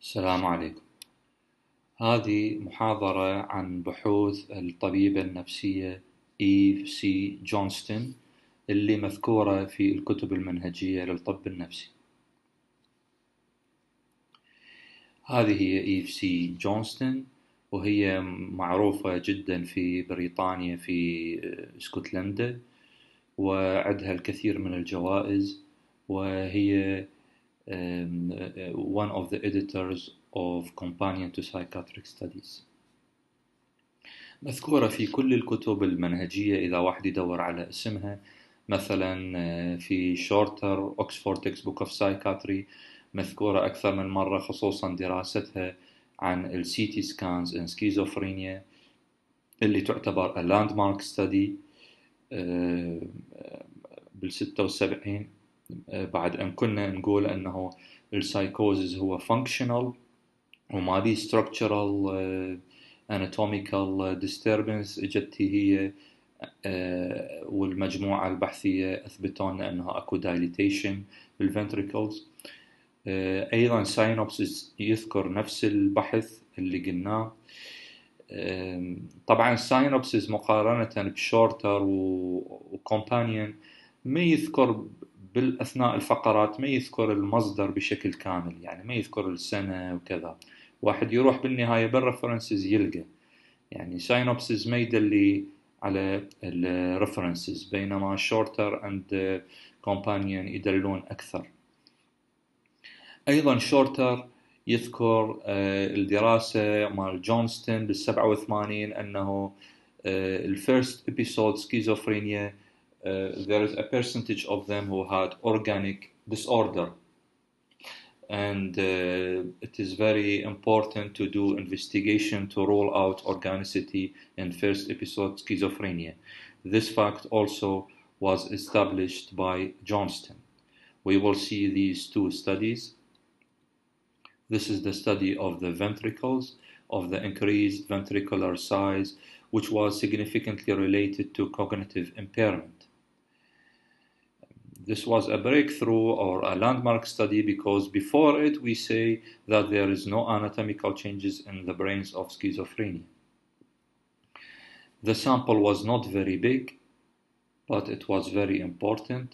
السلام عليكم. هذه محاضرة عن بحوث الطبيبة النفسية سي جونستون اللي مذكورة في الكتب المنهجية للطب النفسي. هذه هي سي جونستون، وهي معروفة جدا في بريطانيا في اسكتلندية، وعندها الكثير من الجوائز، وهي one of the editors of Companion to Psychiatric Studies. مذكورة في كل الكتب المنهجية إذا واحد يدور على اسمها، مثلا في شورتر Oxford Textbook of Psychiatry مذكورة أكثر من مرة، خصوصا دراستها عن السيتي سكانز and schizophrenia اللي تعتبر a landmark study بال76، بعد أن كنا نقول أنه السايكوزز هو functional وما بي structural anatomical disturbance. اجت هي والمجموعة البحثية أثبتوا لنا أنه أكو dilatation بالventricles. أيضا ساينوبسيس يذكر نفس البحث اللي قلناه. طبعا ساينوبسيس مقارنة بشورتر وكومبانيون ما يذكر بالأثناء الفقرات، ما يذكر المصدر بشكل كامل، يعني ما يذكر السنة وكذا. واحد يروح بالنهاية بالرفرنسز يلقى، يعني ساينوبسيس ما يدلي على الرفرنسز، بينما شورتر اند كومبانيون يدلون أكثر. أيضا شورتر يذكر الدراسة مال جونستون بال87 أنه الفيرست episode schizophrenia there is a percentage of them who had organic disorder, and it is very important to do investigation to rule out organicity in first episode schizophrenia. This fact also was established by Johnston. We will see these two studies. This is the study of the ventricles, of the increased ventricular size, which was significantly related to cognitive impairment. This was a breakthrough or a landmark study because before it we say that there is no anatomical changes in the brains of schizophrenia. The sample was not very big, but it was very important.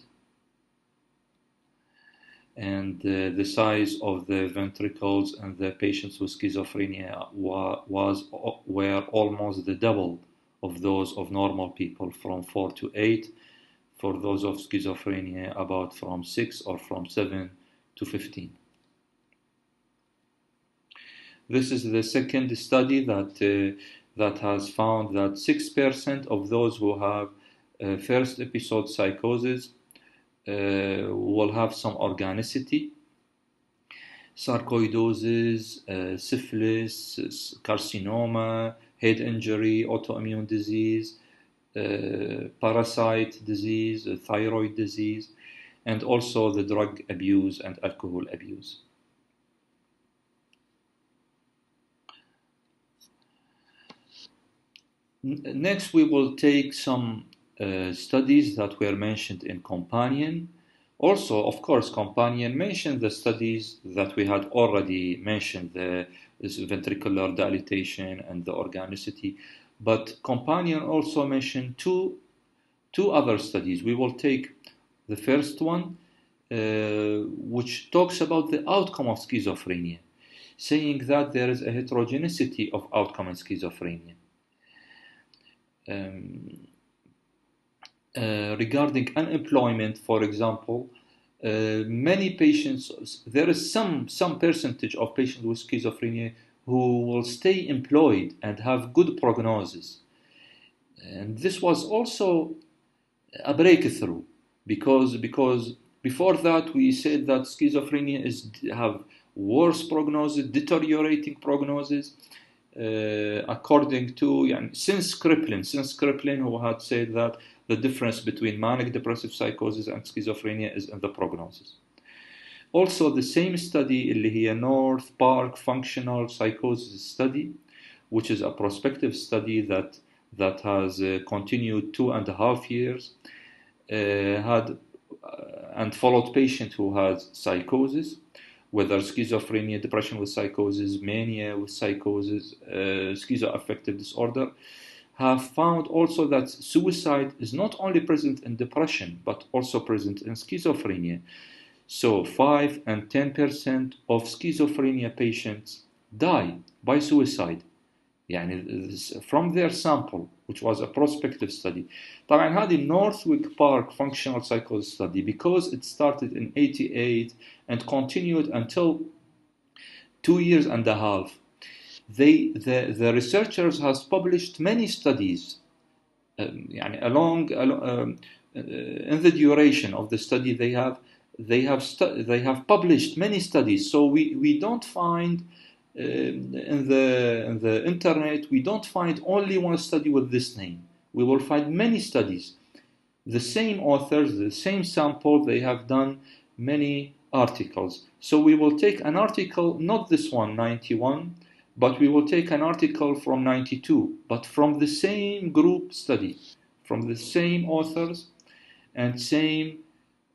And the size of the ventricles and the patients with schizophrenia were almost the double of those of normal people, from 4 to 8. For those of schizophrenia, about from 6 or from 7 to 15. This is the second study that has found that 6% of those who have first episode psychosis will have some organicity, sarcoidosis, syphilis, carcinoma, head injury, autoimmune disease, parasite disease, thyroid disease, and also the drug abuse and alcohol abuse. Next, we will take some studies that were mentioned in Companion. Also, of course, Companion mentioned the studies that we had already mentioned, the ventricular dilatation and the organicity. But Companion also mentioned two other studies. We will take the first one, which talks about the outcome of schizophrenia, saying that there is a heterogeneity of outcome in schizophrenia. Regarding unemployment, for example, many patients, there is some percentage of patients with schizophrenia who will stay employed and have good prognosis. And this was also a breakthrough because before that we said that schizophrenia have worse prognosis, deteriorating prognosis, according to since Kriplin, who had said that the difference between manic depressive psychosis and schizophrenia is in the prognosis. Also, the same study, اللي هي North Park Functional Psychosis Study, which is a prospective study that has continued 2.5 years, had and followed patients who had psychosis, whether schizophrenia, depression with psychosis, mania with psychosis, schizoaffective disorder, have found also that suicide is not only present in depression, but also present in schizophrenia. So 5 and 10% of schizophrenia patients die by suicide. يعني from their sample, which was a prospective study. طبعا هذه Northwick Park functional psychosis study, because it started in 88 and continued until 2 years and a half. The researchers has published many studies يعني in the duration of the study they have published many studies. So we don't find in the internet, we don't find only one study with this name. We will find many studies. The same authors, the same sample, they have done many articles. So we will take an article, not this one, 91, but we will take an article from 92, but from the same group study, from the same authors, and same,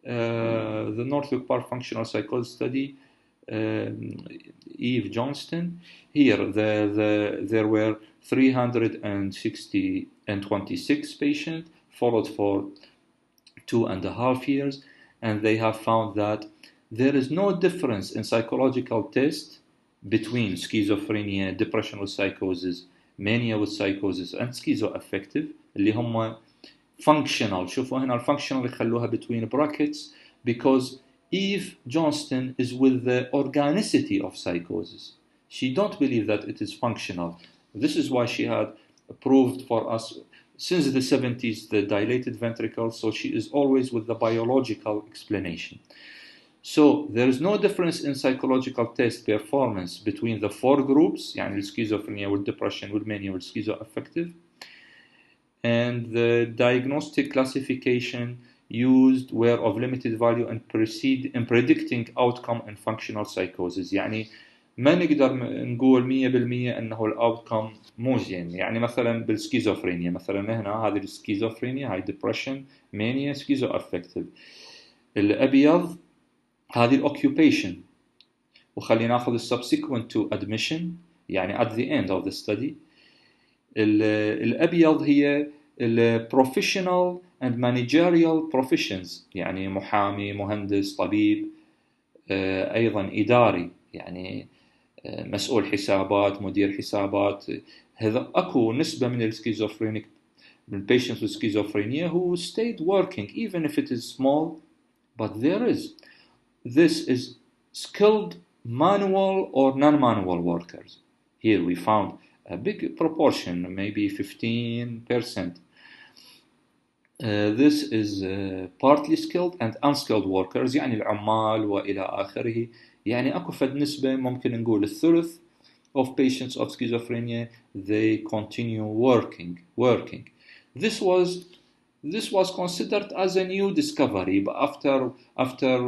the Northwick Park Functional Psychosis study, C Johnstone. Here there were 326 patients followed for 2.5 years, and they have found that there is no difference in psychological test between schizophrenia, depression with psychosis, mania with psychosis, and schizoaffective اللي هم functional. شوفوا هنا functional يخلوها between brackets, because Eve Johnston is with the organicity of psychosis. She don't believe that it is functional. This is why she had proved for us since the 70s the dilated ventricle, so she is always with the biological explanation. So there is no difference in psychological test performance between the 4 groups, يعني الschizophrenia والdepression والmania والschizoaffective, and the diagnostic classification used were of limited value in predicting outcome in functional psychosis. يعني ما نقدر نقول 100% انه الاوتكم مو زين. يعني مثلا بالسكيزوفرينيا، مثلا هنا هذه السكيزوفرينيا، هاي depression, mania, schizoaffective. الابيض هذه الاوكيوبيشن، وخلينا ناخذ subsequent to admission يعني at the end of the study. الابيض هي professional and managerial professions، يعني محامي، مهندس، طبيب، ايضا اداري، يعني مسؤول حسابات، مدير حسابات. هذا اكو نسبه من السكيزوفرينيك، من patients with schizophrenia who stayed working even if it is small, but there is. This is skilled manual or non-manual workers. Here we found a big proportion, maybe 15%. This is partly skilled and unskilled workers، يعني العمال وإلى آخره. يعني أكو فد نسبة ممكن نقول الثلث of patients of schizophrenia they continue working. This was considered as a new discovery, but after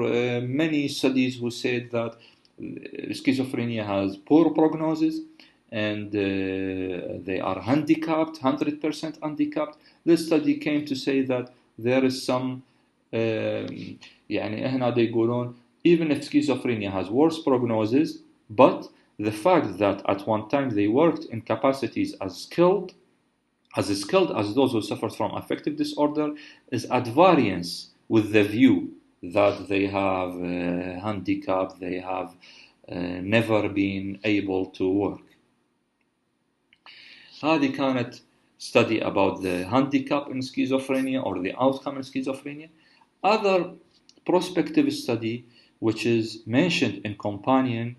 many studies who said that schizophrenia has poor prognosis and they are handicapped, 100% handicapped. This study came to say that there is some يعني هنا يقولون even if schizophrenia has worse prognosis, but the fact that at one time they worked in capacities as skilled as those who suffered from affective disorder is at variance with the view that they have handicap, they have never been able to work. هذه كانت study about the handicap in schizophrenia or the outcome in schizophrenia. Other prospective study which is mentioned in companion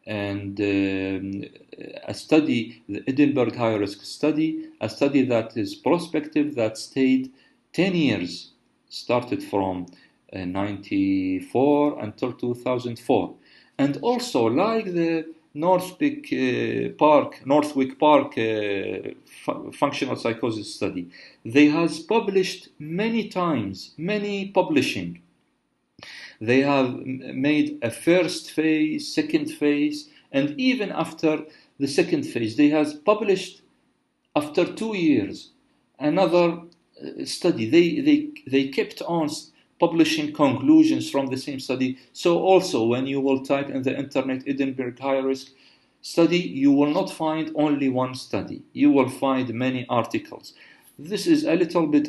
and a study, the Edinburgh High Risk Study, a study that is prospective that stayed 10 years, started from 94 until 2004. And also like the Northwick Park functional psychosis study, they has published many times, many publishing. They have made a first phase, second phase, and even after the second phase, they has published after 2 years another study. They kept on publishing conclusions from the same study. So also when you will type in the internet Edinburgh high risk study, you will not find only one study. You will find many articles. This is a little bit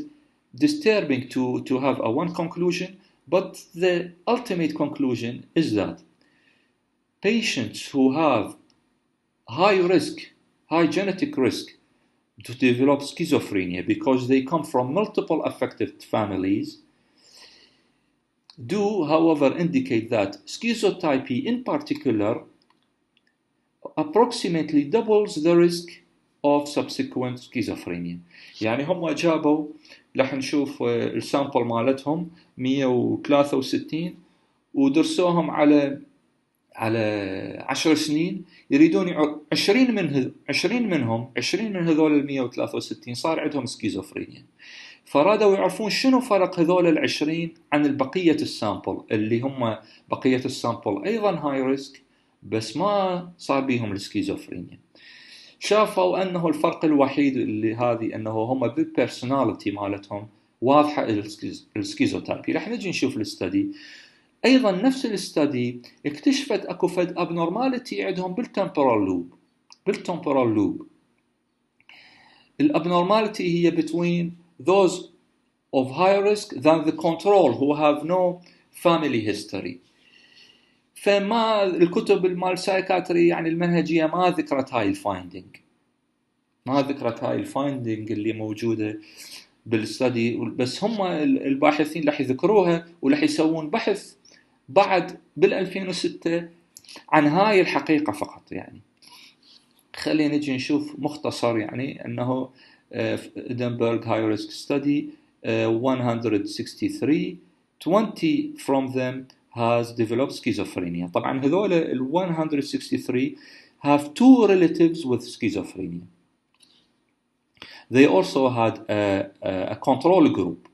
disturbing to have a one conclusion, but the ultimate conclusion is that patients who have high genetic risk to develop schizophrenia because they come from multiple affected families do, however, indicate that schizotypy in particular approximately doubles the risk of subsequent schizophrenia. يعني هم جابوا رح نشوف السامبل مالتهم 163 ودرسوهم على 10 سنين، يريدون 20 من هذول ال 163 صار عندهم سكيزوفرينيا، فرادوا يعرفون شنو فرق هذول ال20 عن البقية السامبل اللي هم بقية السامبل أيضا هاي ريسك بس ما صار بيهم السكيزوفرينيا. شافوا أنه الفرق الوحيد اللي هذه أنه هم بالبيرسوناليتي مالتهم واضحة السكيزوتايبي. رح نجي نشوف الاستدي. أيضا نفس الاستدي اكتشفت أكو فد abnormality عندهم بالtemporal loop. الabnormality هي between those of higher risk than the control who have no family history. فما الكتب المال psychiatry يعني المنهجية ما ذكرت هاي الفايندينج اللي موجودة بالستدي، بس هم الباحثين رح يذكروها ورح يسوون بحث بعد بال2006 عن هاي الحقيقة فقط. يعني خلينا نجي نشوف مختصر يعني أنه Edinburgh High Risk Study 163 20 from them has developed schizophrenia. طبعا هذول ال 163 have 2 relatives with schizophrenia. They also had a control group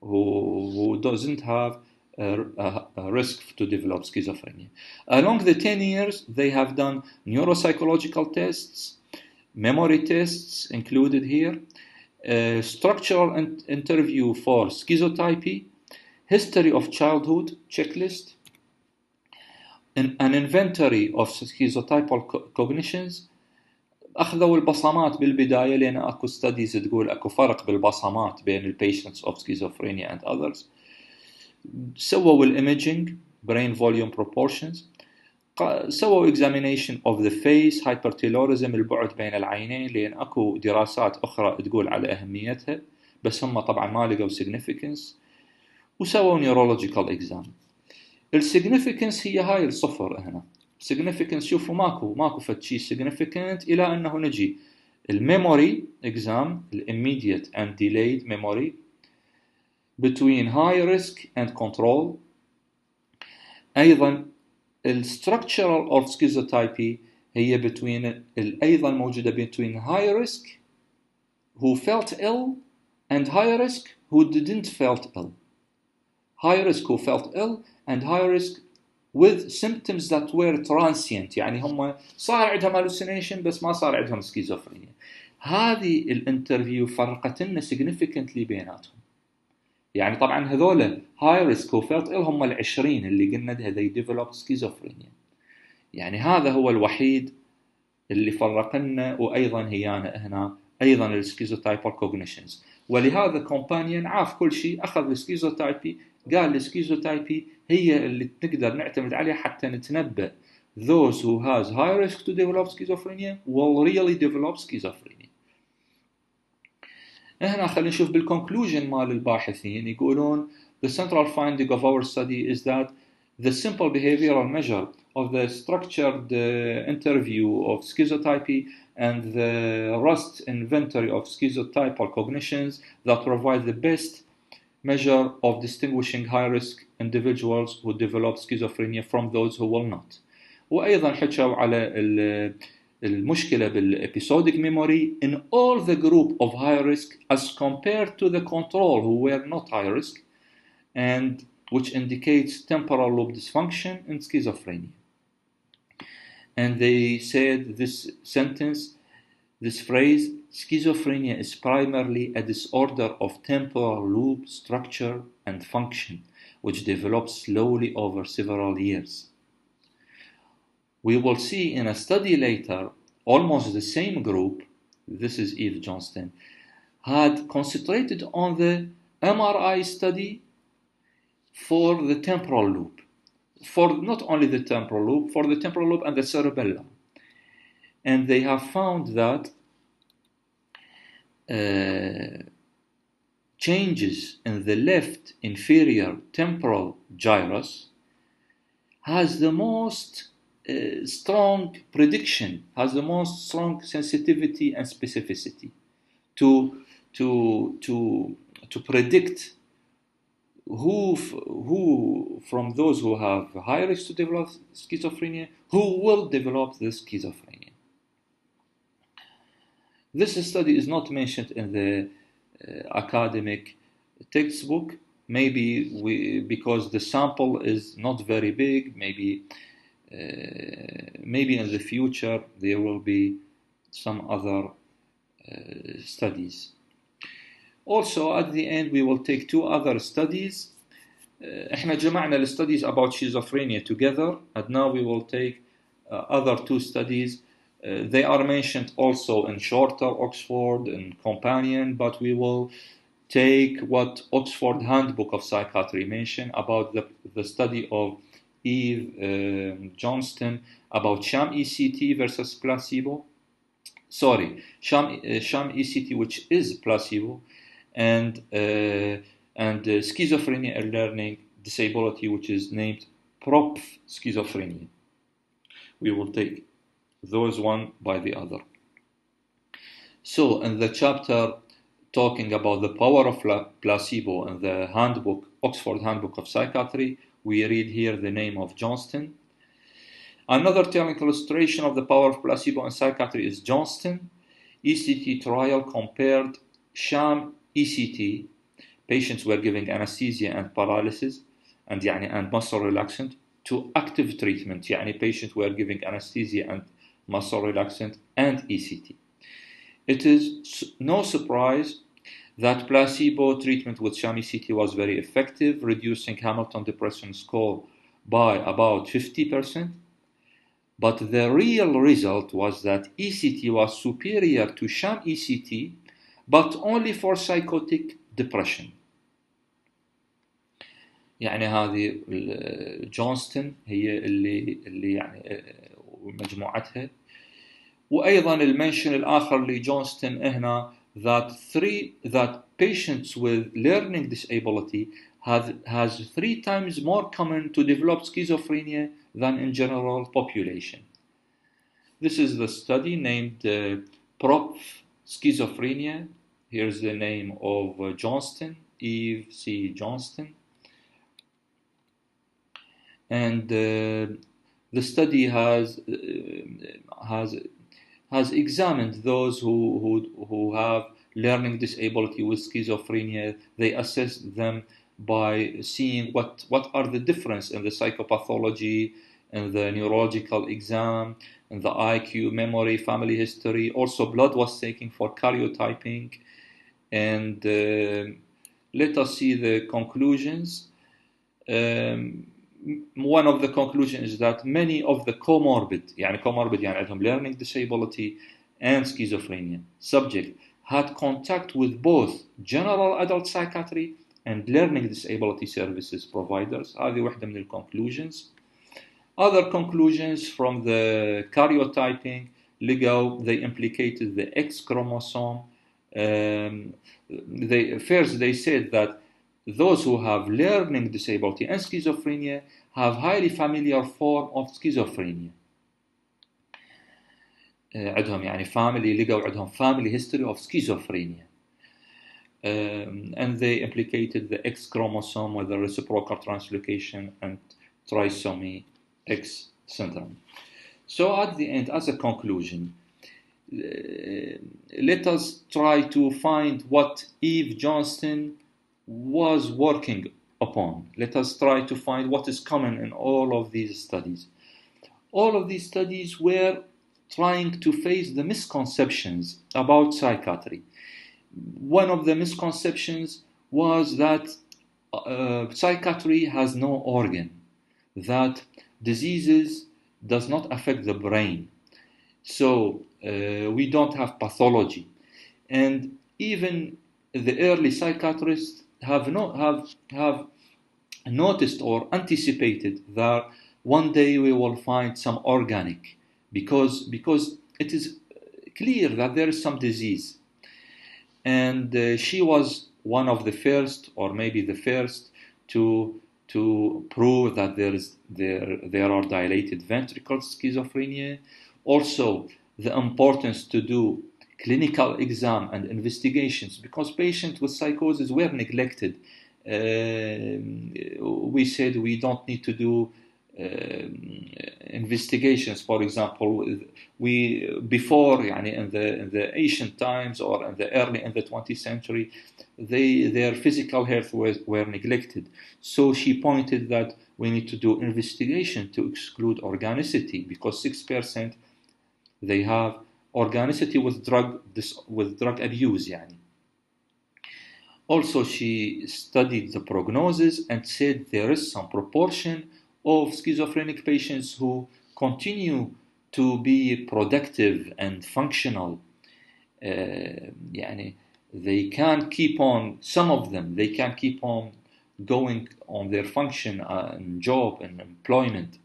who doesn't have a risk to develop schizophrenia. Along the 10 years, they have done neuropsychological tests, memory tests included here, structural interview for schizotypy, history of childhood checklist, an inventory of schizotypal cognitions. أخذوا البصمات بالبداية لأن أكو studies تقول أكو فرق بالبصمات بين ال patients of schizophrenia and others. سووا الimaging brain volume proportions، سووا examination of the face hypertelorism البعد بين العينين لأن أكو دراسات أخرى تقول على أهميتها بس هم طبعا ما لقوا significance، وسووا neurological exam. الsignificance هي هاي الصفر هنا. significance شوفوا ماكو فتشي significant إلى أنه نجي الميموري exam immediate and delayed memory between high risk and control. أيضا structural of schizotypy هي أيضا موجودة between high risk who felt ill and high risk who didn't felt ill. high risk who felt ill and high risk with symptoms that were transient، يعني هم صار عندهم hallucination بس ما صار عندهم schizophrenia. هذه الانترفيو فرقت لنا significantly بيناتهم. يعني طبعا هذول high risk who felt ill هم ال20 اللي قلنا they developed schizophrenia. يعني هذا هو الوحيد اللي فرقنا، وأيضا هيانا هنا أيضا السكيزوتايبال cognitions. ولهذا companion عاف كل شيء، أخذ السكيزوتايبي قال السكيزوتايبي هي اللي نقدر نعتمد عليها حتى نتنبأ those who has high risk to develop schizophrenia will really develop schizophrenia. هنا خلينا نشوف بالconclusion مال الباحثين يقولون the central finding of our study is that the simple behavioral measure of the structured interview of schizotypy and the Rust inventory of schizotypal cognitions that provide the best measure of distinguishing high-risk individuals who develop schizophrenia from those who will not. وأيضا حكوا على المشكلة بالepisodic memory in all the group of high risk as compared to the control who were not high risk, and which indicates temporal lobe dysfunction in schizophrenia. And they said this sentence, this phrase, schizophrenia is primarily a disorder of temporal lobe structure and function, which develops slowly over several years. We will see in a study later, almost the same group, this is C Johnstone, had concentrated on the MRI study for the temporal lobe, for not only the temporal lobe, for the temporal lobe and the cerebellum. And they have found that changes in the left inferior temporal gyrus has the most strong prediction, has the most strong sensitivity and specificity to predict who from those who have high risk to develop schizophrenia, who will develop this schizophrenia. This study is not mentioned in the academic textbook, maybe because the sample is not very big, maybe in the future there will be some other studies. Also, at the end, we will take two other studies. احنا جمعنا the studies about schizophrenia together, and now we will take other two studies. They are mentioned also in shorter Oxford and companion, but we will take what Oxford Handbook of Psychiatry mentioned about the study of C Johnstone about sham ECT versus placebo. Sham ECT, which is placebo, and schizophrenia and learning disability, which is named prop schizophrenia. We will take those one by the other. So in the chapter talking about the power of placebo in the handbook, Oxford Handbook of Psychiatry, we read here the name of Johnston. Another telling illustration of the power of placebo in psychiatry is Johnston. ECT trial compared sham ECT, patients were giving anesthesia and paralysis and muscle relaxant, to active treatment, patients were giving anesthesia and muscle relaxant and ECT. It is no surprise that placebo treatment with sham ECT was very effective, reducing Hamilton Depression Score by about 50%. But the real result was that ECT was superior to sham ECT, but only for psychotic depression. هذه جونستون هي اللي مجموعتها. وأيضا المنشن الآخر لجونستون هنا that patients with learning disability has 3 times more common to develop schizophrenia than in general population. This is the study named Prop Schizophrenia. Here's the name of Johnston, C Johnstone. And the study has examined those who have learning disability with schizophrenia. They assessed them by seeing what are the difference in the psychopathology, in the neurological exam, in the IQ, memory, family history. Also, blood was taken for karyotyping. And let us see the conclusions. One of the conclusions is that many of the comorbid عندهم learning disability and schizophrenia subject had contact with both general adult psychiatry and learning disability services providers. هذه واحدة من conclusions. Other conclusions from the karyotyping, they implicated the X chromosome. They said that those who have learning disability and schizophrenia have highly familiar form of schizophrenia. عندهم family history of schizophrenia. And they implicated the X chromosome with the reciprocal translocation and trisomy X syndrome. So at the end, as a conclusion, let us try to find what C Johnstone was working upon. Let us try to find what is common in all of these studies. All of these studies were trying to face the misconceptions about psychiatry. One of the misconceptions was that psychiatry has no organ, that diseases does not affect the brain, so we don't have pathology. And even the early psychiatrists have noticed or anticipated that one day we will find some organic, because it is clear that there is some disease. And she was one of the first, or maybe the first, to prove that there are dilated ventricles schizophrenia. Also, the importance to do clinical exam and investigations, because patients with psychosis were neglected. We said we don't need to do investigations. For example, before, in the ancient times, or in the 20th century, their physical health were neglected. So she pointed that we need to do investigation to exclude organicity, because 6% they have organicity with drug abuse. Also, she studied the prognosis and said there is some proportion of schizophrenic patients who continue to be productive and functional. They can keep on, some of them, they can keep on going on their function and job and employment.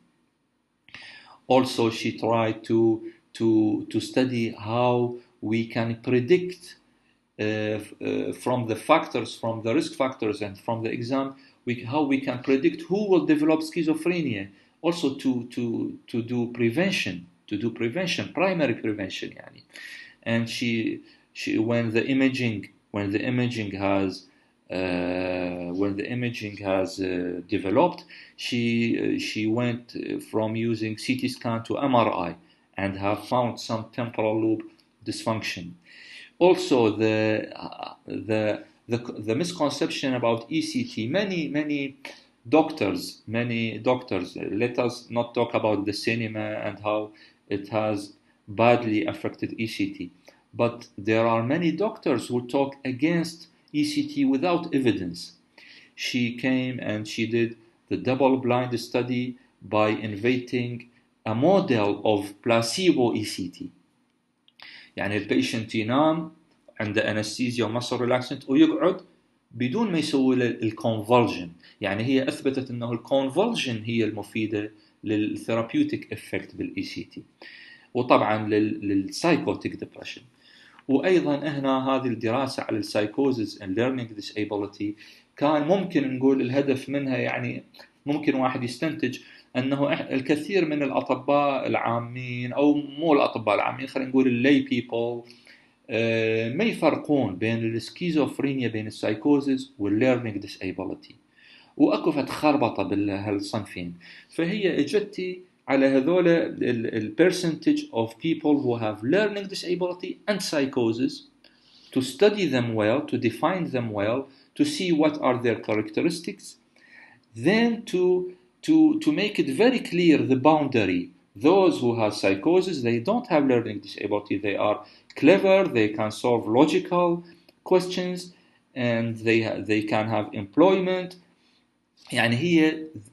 Also, she tried to study how we can predict from the factors, from the risk factors and from the exam, how we can predict who will develop schizophrenia. Also to do prevention, primary prevention. And she when the imaging has developed, she went from using CT scan to MRI and have found some temporal lobe dysfunction. Also, the misconception about ECT. Many doctors. Let us not talk about the cinema and how it has badly affected ECT. But there are many doctors who talk against ECT without evidence. She came and she did the double-blind study by inventing a model of placebo ECT. البيشنت ينام عنده أنستيزيا ومصر ريلاكسنت ويقعد بدون ما يسوي له الكونفولجن. هي أثبتت أنه الكونفولجن هي المفيدة للثيرابيوتيك إفكت بالإي سي تي، وطبعا للسايكوتيك ديبريشن. وأيضا هنا هذه الدراسة على السايكوزز and learning disability كان ممكن نقول الهدف منها، ممكن واحد يستنتج أنه الكثير من الأطباء العامين، أو مو الأطباء العامين، خلينا نقول اللي بيبل، ما يفرقون بين السكيزوفرينيا، بين السايكوزز والليرنينج ديسابيليتي، وأكو فتخربطة بهالصنفين. فهي اجتي على هذول percentage of people who have learning disability and psychosis, to study them well, to define them well, to see what are their characteristics, then to make it very clear the boundary. Those who have psychosis, they don't have learning disability, they are clever, they can solve logical questions, and they can have employment.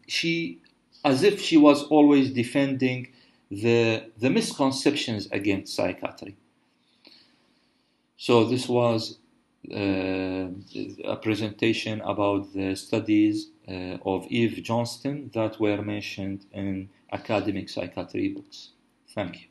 she as if she was always defending the misconceptions against psychiatry. So this was a presentation about the studies of C Johnstone that were mentioned in academic psychiatry books. Thank you.